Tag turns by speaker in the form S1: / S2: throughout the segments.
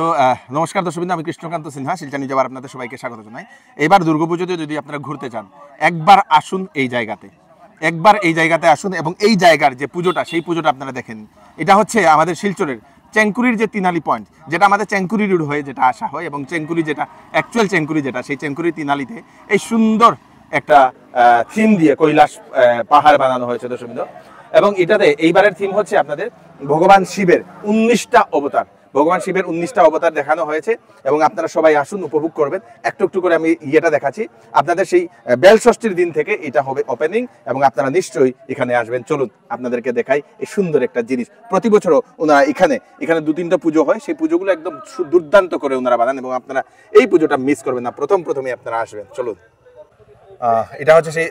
S1: তো নমস্কার দর্শকবৃন্দ, আমি কৃষ্ণকান্ত সিনহা শিলচর নিয়ে যাওয়ার আপনাদের সবাইকে স্বাগত জানাই। এবার দুর্গাপুজোতে যদি আপনারা ঘুরতে চান, একবার আসুন এই জায়গাতে আসুন এবং এই জায়গার যে পুজোটা, সেই পুজোটা আপনারা দেখেন। এটা হচ্ছে আমাদের শিলচরের চেঙ্কুরির যে তিনালি পয়েন্ট, যেটা আমাদের চেঙ্কুরি রোড হয়ে যেটা আসা হয়, এবং চেঙ্কুরি যেটা অ্যাকচুয়াল চেঙ্কুরি যেটা, সেই চেঙ্কুরি তিনালিতে এই সুন্দর একটা থিম দিয়ে কৈলাস পাহাড় বানানো হয়েছে দর্শকবৃন্দ। এবং এটাতে এইবারের থিম হচ্ছে আপনাদের ভগবান শিবের 19টা অবতার। ভগবান শিবের 19টা অবতার দেখানো হয়েছে এবং আপনারা সবাই আসুন, উপভোগ করবেন। একটু একটু করে আমি ইয়েটা দেখাচ্ছি আপনাদের। সেই বেলষষ্ঠীর দিন থেকে এটা হবে ওপেনিং এবং আপনারা নিশ্চয়ই এখানে আসবেন। চলুন আপনাদেরকে দেখাই এই সুন্দর একটা জিনিস। প্রতি বছরও ওনারা এখানে 2-3টা পুজো হয়, সেই পুজোগুলো একদম দুর্দান্ত করে ওনারা বানান এবং আপনারা এই পুজোটা মিস করবেন না। প্রথমে আপনারা আসবেন। চলুন, এটা হচ্ছে সেই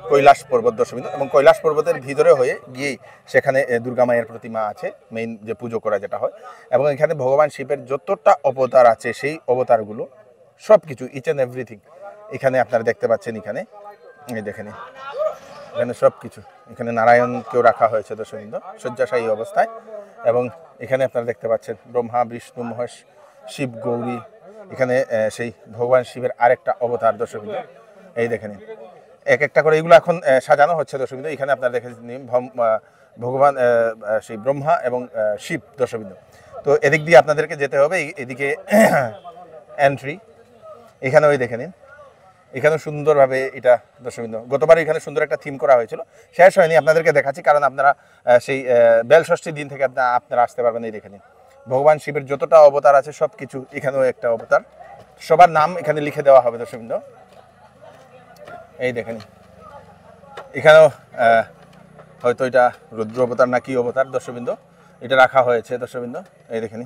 S1: কৈলাস পর্বত দর্শকবৃন্দ, এবং কৈলাস পর্বতের ভিতরে হয়ে গিয়েই সেখানে দুর্গা মায়ের প্রতিমা আছে, মেইন যে পুজো করা যেটা হয়। এবং এখানে ভগবান শিবের যতটা অবতার আছে, সেই অবতারগুলো সব কিছু ইচ অ্যান্ড এভরিথিং এখানে আপনারা দেখতে পাচ্ছেন। এখানে দেখেন, এখানে সব কিছু, এখানে নারায়ণকেও রাখা হয়েছে দর্শকবৃন্দ শয্যাশায়ী অবস্থায়। এবং এখানে আপনারা দেখতে পাচ্ছেন ব্রহ্মা, বিষ্ণু, মহেশ, শিব, গৌরী। এখানে সেই ভগবান শিবের আরেকটা অবতার দর্শকবৃন্দ, এই দেখেন এক একটা করে এগুলো এখন সাজানো হচ্ছে দর্শকবৃন্দ। এখানে আপনারা দেখেন ভগবান সেই ব্রহ্মা এবং শিব দর্শকবৃন্দ। তো এদিক দিয়ে আপনাদেরকে যেতে হবে, এদিকে এন্ট্রি। এখানে ওই দেখে নিন, এখানেও সুন্দরভাবে এটা দর্শকবৃন্দ, গতবার এখানে সুন্দর একটা থিম করা হয়েছিল, শেষ হয়নি, আপনাদেরকে দেখাচ্ছি কারণ আপনারা সেই বেলষষ্ঠীর দিন থেকে আপনারা আসতে পারবেন। এই দেখে নিন, ভগবান শিবের যতটা অবতার আছে সব কিছু, এখানেও একটা অবতার, সবার নাম এখানে লিখে দেওয়া হবে দর্শকবৃন্দ। এই দেখেন, এখানেও হয়তো এটা রুদ্র অবতার না কি অবতার দর্শকবৃন্দ, এটা রাখা হয়েছে দর্শকবৃন্দ। এই দেখেন,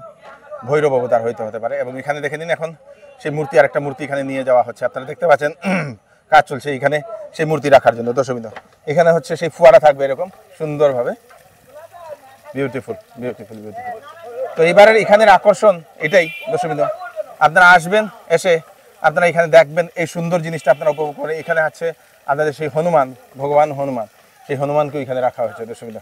S1: ভৈরব অবতার হতে পারে। এবং এখানে দেখে নিন, এখন সেই মূর্তি, আরেকটা মূর্তি এখানে নিয়ে যাওয়া হচ্ছে, আপনারা দেখতে পাচ্ছেন কাজ চলছে এখানে সেই মূর্তি রাখার জন্য দর্শকবৃন্দ। এখানে হচ্ছে সেই ফুয়ারা থাকবে এরকম সুন্দরভাবে, বিউটিফুল। তো এবারের এখানের আকর্ষণ এটাই দর্শকবৃন্দ, আপনারা আসবেন, এসে আপনারা এখানে দেখবেন এই সুন্দর জিনিসটা আপনারা উপভোগ করে। এখানে আছে আপনাদের সেই হনুমান, ভগবান হনুমান, সেই হনুমানকেও এখানে রাখা হয়েছে দর্শকবৃন্দ।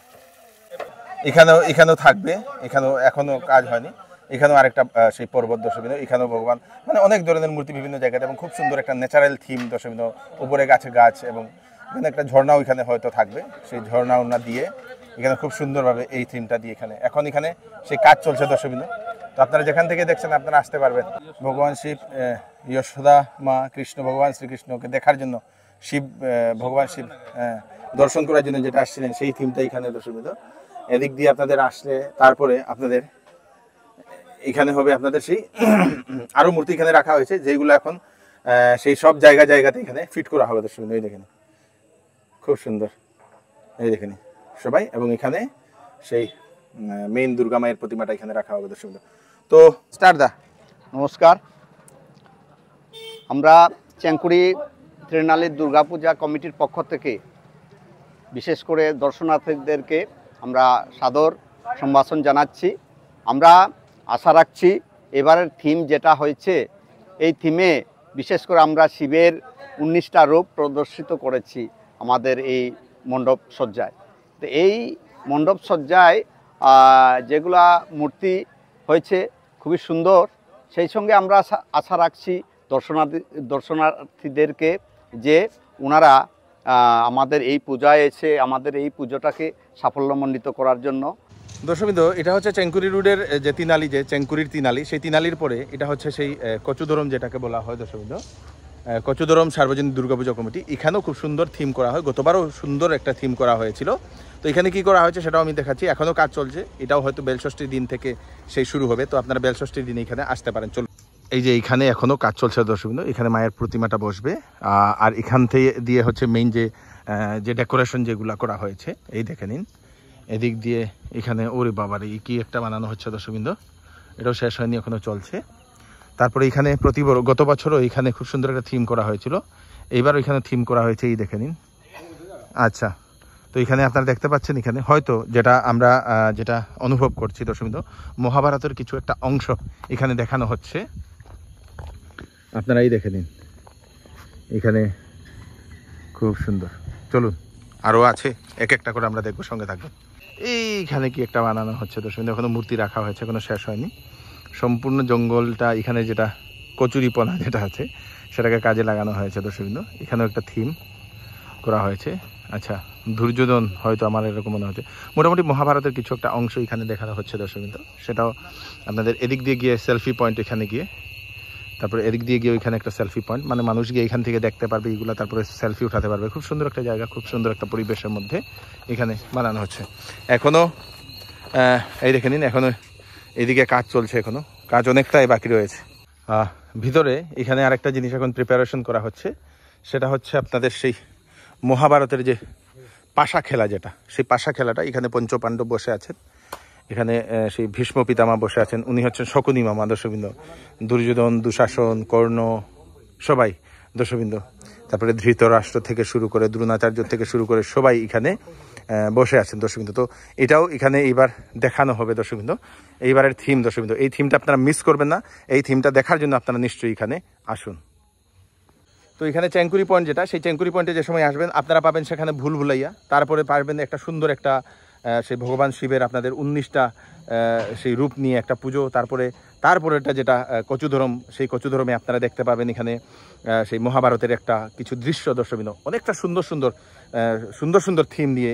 S1: এখানেও থাকবে, এখানেও এখনো কাজ হয়নি। এখানেও আরেকটা সেই পর্বত দর্শকবৃন্দ, এখানেও ভগবান, মানে অনেক ধরনের মূর্তি বিভিন্ন জায়গাতে, এবং খুব সুন্দর একটা ন্যাচারাল থিম দর্শকবৃন্দ। উপরে গাছ এবং এখানে একটা ঝর্ণাও এখানে হয়তো থাকবে, সেই ঝর্ণা দিয়ে এখানে খুব সুন্দরভাবে এই থিমটা দিয়ে এখানে সেই কাজ চলছে দর্শকবৃন্দ। তো আপনারা যেখান থেকে দেখছেন আপনারা আসতে পারবেন। ভগবান শিব, যশোদা মা, কৃষ্ণ, ভগবান শ্রীকৃষ্ণকে দেখার জন্য ভগবান শিব দর্শন করার জন্য যেটা আসছিলেন, সেই থিমটা এখানে দর্শকবৃন্দ। এদিক দিয়ে আপনাদের আসলে তারপরে আপনাদের এখানে হবে আপনাদের সেই আরো মূর্তি এখানে রাখা হয়েছে, যেগুলো এখন সেই সব জায়গাতে এখানে ফিট করা হবে দর্শকবৃন্দ। এই দেখেন, খুব সুন্দর, এই দেখেন সবাই। এবং এখানে সেই মেইন দুর্গা মায়ের প্রতিমাটা এখানে রাখা হবে দর্শকবৃন্দ। তো স্টার্ট দা,
S2: নমস্কার। আমরা চেঙ্কুরি ত্রিনালী দুর্গাপূজা কমিটির পক্ষ থেকে বিশেষ করে দর্শনার্থীদেরকে আমরা সাদর সম্ভাষণ জানাচ্ছি। আমরা আশা রাখছি এবারের থিম যেটা হয়েছে, এই থিমে বিশেষ করে আমরা শিবের 19টা রূপ প্রদর্শিত করেছি আমাদের এই মণ্ডপ সজ্জায়। তো এই মণ্ডপ সজ্জায় যেগুলা মূর্তি হয়েছে খুবই সুন্দর, সেই সঙ্গে আমরা আশা রাখছি দর্শনার্থীদেরকে যে ওনারা আমাদের এই পূজায় এসে আমাদের এই পুজোটাকে সাফল্যমণ্ডিত করার জন্য।
S1: দর্শকবৃন্দ, এটা হচ্ছে চেঙ্কুরি রোডের যে তিনালি, যে চেঙ্কুরির তিনালি, সেই তিনালির পরে এটা হচ্ছে সেই কচুদরম যেটাকে বলা হয় দর্শকবৃন্দ, কচুদরম সার্বজনীন দুর্গাপূজা কমিটি। এখানেও খুব সুন্দর থিম করা হয়, গতবারও সুন্দর একটা থিম করা হয়েছিল। তো এখানে কি করা হয়েছে সেটাও আমি দেখাচ্ছি, এখনও কাজ চলছে। এটাও হয়তো বেলষষ্ঠীর দিন থেকে সেই শুরু হবে, তো আপনারা বেলষষ্ঠীর দিন এখানে আসতে পারেন। চলুন, এই যে এখানে এখনও কাজ চলছে দর্শকবৃন্দ, এখানে মায়ের প্রতিমাটা বসবে। আর এখান থেকে দিয়ে হচ্ছে মেইন যে ডেকোরেশন যেগুলো করা হয়েছে, এই দেখে নিন, এদিক দিয়ে এখানে ওরে বাবারে কি একটা বানানো হচ্ছে দর্শকবৃন্দ, এটাও শেষ হয়নি, এখনও চলছে। তারপরে এখানে গত বছরও এখানে খুব সুন্দর একটা থিম করা হয়েছিল, এইবার এখানে থিম করা হয়েছে, এই দেখে নিন। আচ্ছা, তো এখানে আপনারা দেখতে পাচ্ছেন, এখানে হয়তো যেটা অনুভব করছি দর্শকবৃন্দ, মহাভারতের কিছু একটা অংশ এখানে দেখানো হচ্ছে, আপনারা এই দেখে নিন। এখানে খুব সুন্দর। চলুন, আরও আছে, এক একটা করে আমরা দেখবো, সঙ্গে থাকবো। এইখানে কি একটা বানানো হচ্ছে দর্শকবৃন্দ, এখনো মূর্তি রাখা হয়েছে, এখনো শেষ হয়নি। সম্পূর্ণ জঙ্গলটা এখানে যেটা কচুরিপনা যেটা আছে সেটাকে কাজে লাগানো হয়েছে দর্শকবৃন্দ। এখানেও একটা থিম করা হয়েছে। আচ্ছা, দুর্যোধন হয়তো আমার এরকম মনে হচ্ছে। মোটামুটি মহাভারতের কিছু একটা অংশ এখানে দেখানো হচ্ছে দর্শকবৃন্দ। সেটাও আপনাদের এদিক দিয়ে গিয়ে সেলফি পয়েন্ট, এখানে গিয়ে তারপরে এদিক দিয়ে গিয়ে ওইখানে একটা সেলফি পয়েন্ট, মানে মানুষ গিয়ে এখান থেকে দেখতে পারবে এইগুলো, তারপরে সেলফি উঠাতে পারবে। খুব সুন্দর একটা জায়গা, খুব সুন্দর একটা পরিবেশের মধ্যে এখানে বানানো হচ্ছে। এখনও এই দেখে নিন, এখনও এইদিকে কাজ চলছে, এখনও কাজ অনেকটাই বাকি রয়েছে। ভিতরে এখানে আরেকটা জিনিস এখন প্রিপারেশন করা হচ্ছে, সেটা হচ্ছে আপনাদের সেই মহাভারতের যে পাশা খেলা, যেটা সেই পাশা খেলাটা। এখানে পঞ্চপাণ্ডব বসে আছেন, এখানে সেই ভীষ্ম পিতামা বসে আছেন, উনি হচ্ছেন শকুনি মামা দর্শকবৃন্দ। দুর্যোধন, দুঃশাসন, কর্ণ সবাই দর্শকবৃন্দ, তারপরে ধৃতরাষ্ট্র থেকে শুরু করে দ্রোণাচার্য থেকে শুরু করে সবাই এখানে বসে আছেন দর্শকবৃন্দ। তো এটাও এখানে এইবার দেখানো হবে দর্শকবৃন্দ, এইবারের থিম দর্শকবৃন্দ। এই থিমটা আপনারা মিস করবেন না, এই থিমটা দেখার জন্য আপনারা নিশ্চয়ই এখানে আসুন। তো এখানে চেঙ্কুরি পয়েন্ট যেটা, সেই চেঙ্কুরি পয়েন্টে যে সময় আসবেন আপনারা পাবেন সেখানে ভুল ভুলাইয়া, তারপরে পাবেন একটা সুন্দর একটা সেই ভগবান শিবের আপনাদের 19টা সেই রূপ নিয়ে একটা পুজো, তারপরেটা যেটা কচুধরম, সেই কচুধরমে আপনারা দেখতে পাবেন এখানে সেই মহাভারতের একটা কিছু দৃশ্য দর্শকবৃন্দ। অনেকটা সুন্দর সুন্দর থিম নিয়ে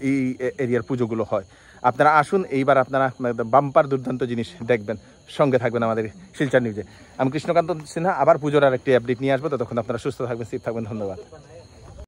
S1: এই এরিয়ার পুজোগুলো হয়। আপনারা আসুন, এইবার আপনারা বাম্পার দুর্দান্ত জিনিস দেখবেন। সঙ্গে থাকবেন আমাদের শিলচর নিউজে। আমি কৃষ্ণকান্ত সিনহা, আবার পুজোর আর একটি আপডেট নিয়ে আসবো। ততক্ষণ আপনারা সুস্থ থাকবেন, সেফ থাকবেন। ধন্যবাদ।